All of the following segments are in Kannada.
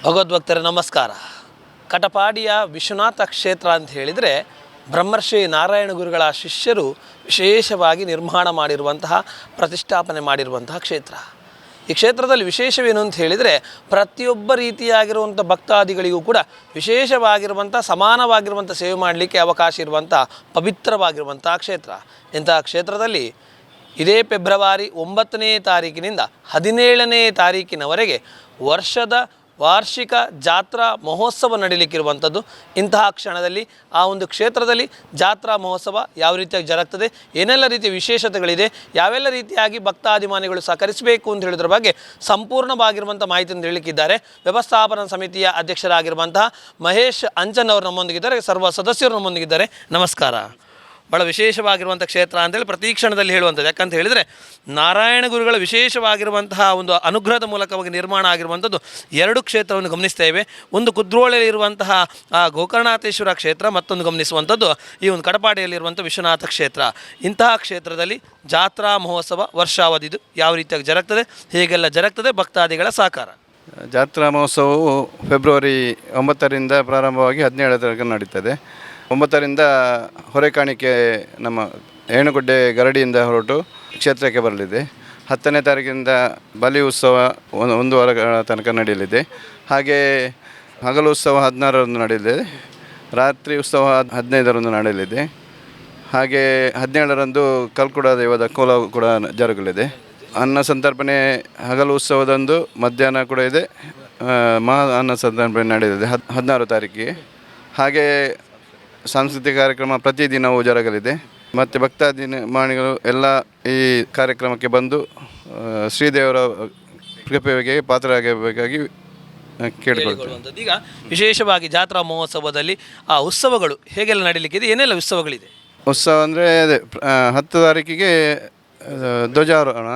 ಭಗವದ್ಭಕ್ತರೇ ನಮಸ್ಕಾರ. ಕಟಪಾಡಿಯ ವಿಶ್ವನಾಥ ಕ್ಷೇತ್ರ ಅಂತ ಹೇಳಿದರೆ ಬ್ರಹ್ಮರ್ಷಿ ನಾರಾಯಣ ಗುರುಗಳ ಶಿಷ್ಯರು ವಿಶೇಷವಾಗಿ ನಿರ್ಮಾಣ ಮಾಡಿರುವಂತಹ ಪ್ರತಿಷ್ಠಾಪನೆ ಮಾಡಿರುವಂತಹ ಕ್ಷೇತ್ರ. ಈ ಕ್ಷೇತ್ರದಲ್ಲಿ ವಿಶೇಷವೇನು ಅಂತ ಹೇಳಿದರೆ ಪ್ರತಿಯೊಬ್ಬ ರೀತಿಯಾಗಿರುವಂಥ ಭಕ್ತಾದಿಗಳಿಗೂ ಕೂಡ ವಿಶೇಷವಾಗಿರುವಂಥ ಸಮಾನವಾಗಿರುವಂಥ ಸೇವೆ ಮಾಡಲಿಕ್ಕೆ ಅವಕಾಶ ಇರುವಂಥ ಪವಿತ್ರವಾಗಿರುವಂಥ ಕ್ಷೇತ್ರ. ಇಂತಹ ಕ್ಷೇತ್ರದಲ್ಲಿ ಇದೇ ಫೆಬ್ರವರಿ 9ನೇ ತಾರೀಕಿನಿಂದ 17ನೇ ತಾರೀಕಿನವರೆಗೆ ವರ್ಷದ ವಾರ್ಷಿಕ ಜಾತ್ರಾ ಮಹೋತ್ಸವ ನಡೀಲಿಕ್ಕಿರುವಂಥದ್ದು. ಇಂತಹ ಕ್ಷಣದಲ್ಲಿ ಆ ಒಂದು ಕ್ಷೇತ್ರದಲ್ಲಿ ಜಾತ್ರಾ ಮಹೋತ್ಸವ ಯಾವ ರೀತಿಯಾಗಿ ಜರುಗ್ತದೆ, ಏನೆಲ್ಲ ರೀತಿಯ ವಿಶೇಷತೆಗಳಿದೆ, ಯಾವೆಲ್ಲ ರೀತಿಯಾಗಿ ಭಕ್ತಾಭಿಮಾನಿಗಳು ಸಹಕರಿಸಬೇಕು ಅಂತ ಹೇಳಿದ್ರ ಬಗ್ಗೆ ಸಂಪೂರ್ಣವಾಗಿರುವಂಥ ಮಾಹಿತಿಯನ್ನು ಹೇಳಲಿಕ್ಕಿದ್ದಾರೆ ವ್ಯವಸ್ಥಾಪನಾ ಸಮಿತಿಯ ಅಧ್ಯಕ್ಷರಾಗಿರುವಂತಹ ಮಹೇಶ್ ಅಂಚನ್ ಅವರು ನಮ್ಮೊಂದಿಗಿದ್ದಾರೆ, ಸರ್ವ ಸದಸ್ಯರು ನಮ್ಮೊಂದಿಗಿದ್ದಾರೆ. ನಮಸ್ಕಾರ. ಭಾಳ ವಿಶೇಷವಾಗಿರುವಂಥ ಕ್ಷೇತ್ರ ಅಂತೇಳಿ ಪ್ರತಿ ಕ್ಷಣದಲ್ಲಿ ಹೇಳುವಂಥದ್ದು. ಯಾಕಂತ ಹೇಳಿದರೆ ನಾರಾಯಣ ಗುರುಗಳ ವಿಶೇಷವಾಗಿರುವಂತಹ ಒಂದು ಅನುಗ್ರಹದ ಮೂಲಕವಾಗಿ ನಿರ್ಮಾಣ ಆಗಿರುವಂಥದ್ದು ಎರಡು ಕ್ಷೇತ್ರವನ್ನು ಗಮನಿಸ್ತೇವೆ. ಒಂದು ಕುದ್ರೋಳಿಯಲ್ಲಿರುವಂತಹ ಗೋಕರ್ಣನಾಥೇಶ್ವರ ಕ್ಷೇತ್ರ, ಮತ್ತೊಂದು ಗಮನಿಸುವಂಥದ್ದು ಈ ಒಂದು ಕಟಪಾಡಿಯಲ್ಲಿರುವಂಥ ವಿಶ್ವನಾಥ ಕ್ಷೇತ್ರ. ಇಂತಹ ಕ್ಷೇತ್ರದಲ್ಲಿ ಜಾತ್ರಾ ಮಹೋತ್ಸವ ವರ್ಷಾವಧಿದು ಯಾವ ರೀತಿಯಾಗಿ ಜರುಗ್ತದೆ, ಹೇಗೆಲ್ಲ ಜರುಗ್ತದೆ, ಭಕ್ತಾದಿಗಳ ಸಹಕಾರ. ಜಾತ್ರಾ ಮಹೋತ್ಸವವು ಫೆಬ್ರವರಿ 9ರಿಂದ ಪ್ರಾರಂಭವಾಗಿ 17ರ ತನಕ ನಡೀತದೆ. 9ರಿಂದ ಹೊರೆಕಾಣಿಕೆ ನಮ್ಮ ಏಣುಗುಡ್ಡೆ ಗರಡಿಯಿಂದ ಹೊರಟು ಕ್ಷೇತ್ರಕ್ಕೆ ಬರಲಿದೆ. 10ನೇ ತಾರೀಕಿನಿಂದ ಬಲಿ ಉತ್ಸವ 1 ವಾರ ತನಕ ನಡೆಯಲಿದೆ. ಹಾಗೆ ಹಗಲು ಉತ್ಸವ 16ರಂದು ನಡೆಯಲಿದೆ, ರಾತ್ರಿ ಉತ್ಸವ 15ರಂದು ನಡೆಯಲಿದೆ. ಹಾಗೆ 17ರಂದು ಕಲ್ಕುಡ ದೈವದ ಕೋಲ ಕೂಡ ಜರುಗಲಿದೆ. ಅನ್ನ ಸಂತರ್ಪಣೆ ಹಗಲು ಉತ್ಸವದಂದು ಮಧ್ಯಾಹ್ನ ಕೂಡ ಇದೆ, ಮಹಾ ಅನ್ನ ಸಂತರ್ಪಣೆ ನಡೆಯಲಿದೆ 16 ತಾರೀಕಿಗೆ. ಹಾಗೆ ಸಾಂಸ್ಕೃತಿಕ ಕಾರ್ಯಕ್ರಮ ಪ್ರತಿದಿನವೂ ಜರುಗಲಿದೆ. ಮತ್ತು ಭಕ್ತಾಭಿಮಾನಿಗಳು ಎಲ್ಲ ಈ ಕಾರ್ಯಕ್ರಮಕ್ಕೆ ಬಂದು ಶ್ರೀದೇವರ ಕೃಪೆಗೆ ಪಾತ್ರರಾಗಬೇಕಾಗಿ ಕೇಳಿಕೊಳ್ಳುವಂಥದ್ದು. ಈಗ ವಿಶೇಷವಾಗಿ ಜಾತ್ರಾ ಮಹೋತ್ಸವದಲ್ಲಿ ಆ ಉತ್ಸವಗಳು ಹೇಗೆಲ್ಲ ನಡೀಲಿಕ್ಕಿದೆ, ಏನೆಲ್ಲ ಉತ್ಸವಗಳಿದೆ? ಉತ್ಸವ ಅಂದರೆ ಅದೇ 10 ತಾರೀಕಿಗೆ ಧ್ವಜಾರೋಹಣ,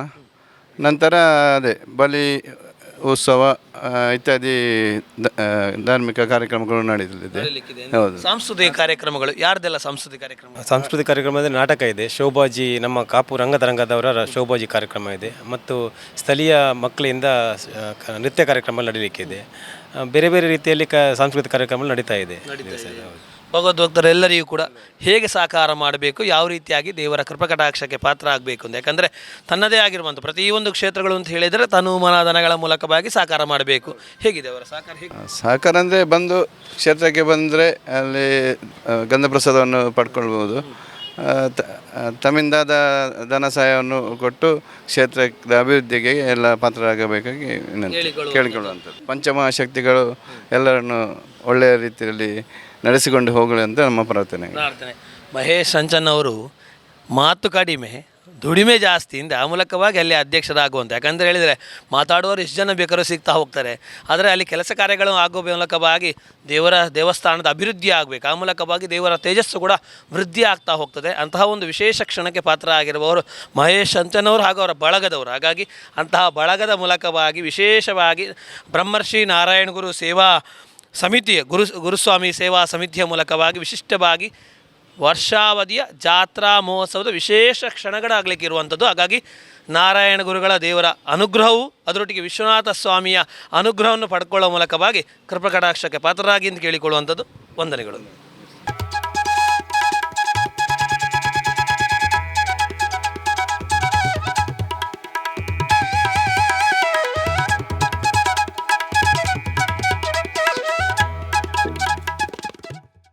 ನಂತರ ಅದೇ ಬಲಿ ಉತ್ಸವ ಇತ್ಯಾದಿ ಧಾರ್ಮಿಕ ಕಾರ್ಯಕ್ರಮಗಳು ನಡೆಯಲಿದೆ. ಹೌದು. ಸಾಂಸ್ಕೃತಿಕ ಕಾರ್ಯಕ್ರಮಗಳು ಯಾರ್ದೆಲ್ಲ ಸಾಂಸ್ಕೃತಿಕ ಕಾರ್ಯಕ್ರಮ? ಸಾಂಸ್ಕೃತಿಕ ಕಾರ್ಯಕ್ರಮದಲ್ಲಿ ನಾಟಕ ಇದೆ, ಶೋಭಾಜಿ ನಮ್ಮ ಕಾಪು ರಂಗದವರ ಶೋಭಾಜಿ ಕಾರ್ಯಕ್ರಮ ಇದೆ, ಮತ್ತು ಸ್ಥಳೀಯ ಮಕ್ಕಳಿಂದ ನೃತ್ಯ ಕಾರ್ಯಕ್ರಮ ನಡೀಲಿಕ್ಕಿದೆ. ಬೇರೆ ಬೇರೆ ರೀತಿಯಲ್ಲಿ ಸಾಂಸ್ಕೃತಿಕ ಕಾರ್ಯಕ್ರಮ ನಡೀತಾ ಇದೆ. ಭಗವದ್ಭಕ್ತರೆಲ್ಲರಿಗೂ ಕೂಡ ಹೇಗೆ ಸಹಕಾರ ಮಾಡಬೇಕು, ಯಾವ ರೀತಿಯಾಗಿ ದೇವರ ಕೃಪಕಟಾಕ್ಷಕ್ಕೆ ಪಾತ್ರ ಆಗಬೇಕು ಅಂತ. ಯಾಕಂದರೆ ತನ್ನದೇ ಆಗಿರುವಂಥ ಪ್ರತಿಯೊಂದು ಕ್ಷೇತ್ರಗಳು ಅಂತ ಹೇಳಿದರೆ ತನು ಮನ ಧನಗಳ ಮೂಲಕವಾಗಿ ಸಹಕಾರ ಮಾಡಬೇಕು. ಹೇಗಿದೆ ಅವರ ಸಹಕಾರ? ಸಹಕಾರ ಅಂದರೆ ಬಂದು ಕ್ಷೇತ್ರಕ್ಕೆ ಬಂದರೆ ಅಲ್ಲಿ ಗಂಧಪ್ರಸಾದವನ್ನು ಪಡ್ಕೊಳ್ಬೋದು. ತಮ್ಮಿಂದಾದ ಧನ ಸಹಾಯವನ್ನು ಕೊಟ್ಟು ಕ್ಷೇತ್ರದ ಅಭಿವೃದ್ಧಿಗೆ ಎಲ್ಲ ಪಾತ್ರರಾಗಬೇಕಾಗಿ ಕೇಳಿಕೊಳ್ಳುವಂಥದ್ದು. ಪಂಚಮಹಾಶಕ್ತಿಗಳು ಎಲ್ಲರನ್ನು ಒಳ್ಳೆಯ ರೀತಿಯಲ್ಲಿ ನಡೆಸಿಕೊಂಡು ಹೋಗಲಿ ಅಂತ ನಮ್ಮ ಪ್ರಾರ್ಥನೆ. ಮಹೇಶ್ ಅಂಚನ್ ಅವರು ಮಾತು ಕಡಿಮೆ, ದುಡಿಮೆ ಜಾಸ್ತಿ ಇಂದ ಆ ಮೂಲಕವಾಗಿ ಅಲ್ಲಿ ಅಧ್ಯಕ್ಷರಾಗುವಂಥ. ಯಾಕಂದರೆ ಹೇಳಿದರೆ ಮಾತಾಡುವವರು ಎಷ್ಟು ಜನ ಬೇಕಾದ್ರೂ ಸಿಗ್ತಾ ಹೋಗ್ತಾರೆ, ಆದರೆ ಅಲ್ಲಿ ಕೆಲಸ ಕಾರ್ಯಗಳು ಆಗೋ ಮೂಲಕವಾಗಿ ದೇವಸ್ಥಾನದ ಅಭಿವೃದ್ಧಿ ಆಗಬೇಕು. ಆ ಮೂಲಕವಾಗಿ ದೇವರ ತೇಜಸ್ಸು ಕೂಡ ವೃದ್ಧಿ ಆಗ್ತಾ ಹೋಗ್ತದೆ. ಅಂತಹ ಒಂದು ವಿಶೇಷ ಕ್ಷಣಕ್ಕೆ ಪಾತ್ರ ಆಗಿರುವವರು ಮಹೇಶ್ ಅಂಚನವರು ಹಾಗೂ ಅವರ ಬಳಗದವರು. ಹಾಗಾಗಿ ಅಂತಹ ಬಳಗದ ಮೂಲಕವಾಗಿ ವಿಶೇಷವಾಗಿ ಬ್ರಹ್ಮರ್ಷಿ ನಾರಾಯಣ ಗುರು ಸೇವಾ ಸಮಿತಿಯ ಗುರುಸ್ವಾಮಿ ಸೇವಾ ಸಮಿತಿಯ ಮೂಲಕವಾಗಿ ವಿಶಿಷ್ಟವಾಗಿ ವರ್ಷಾವಧಿಯ ಜಾತ್ರಾ ಮಹೋತ್ಸವದ ವಿಶೇಷ ಕ್ಷಣಗಳಾಗಲಿಕ್ಕಿರುವಂಥದ್ದು. ಹಾಗಾಗಿ ನಾರಾಯಣ ಗುರುಗಳ ದೇವರ ಅನುಗ್ರಹವು ಅದರೊಟ್ಟಿಗೆ ವಿಶ್ವನಾಥ ಸ್ವಾಮಿಯ ಅನುಗ್ರಹವನ್ನು ಪಡ್ಕೊಳ್ಳೋ ಮೂಲಕವಾಗಿ ಕೃಪಕಟಾಕ್ಷಕ್ಕೆ ಪಾತ್ರರಾಗಿ ಅಂತ ಕೇಳಿಕೊಳ್ಳುವಂಥದ್ದು. ವಂದನೆಗಳು.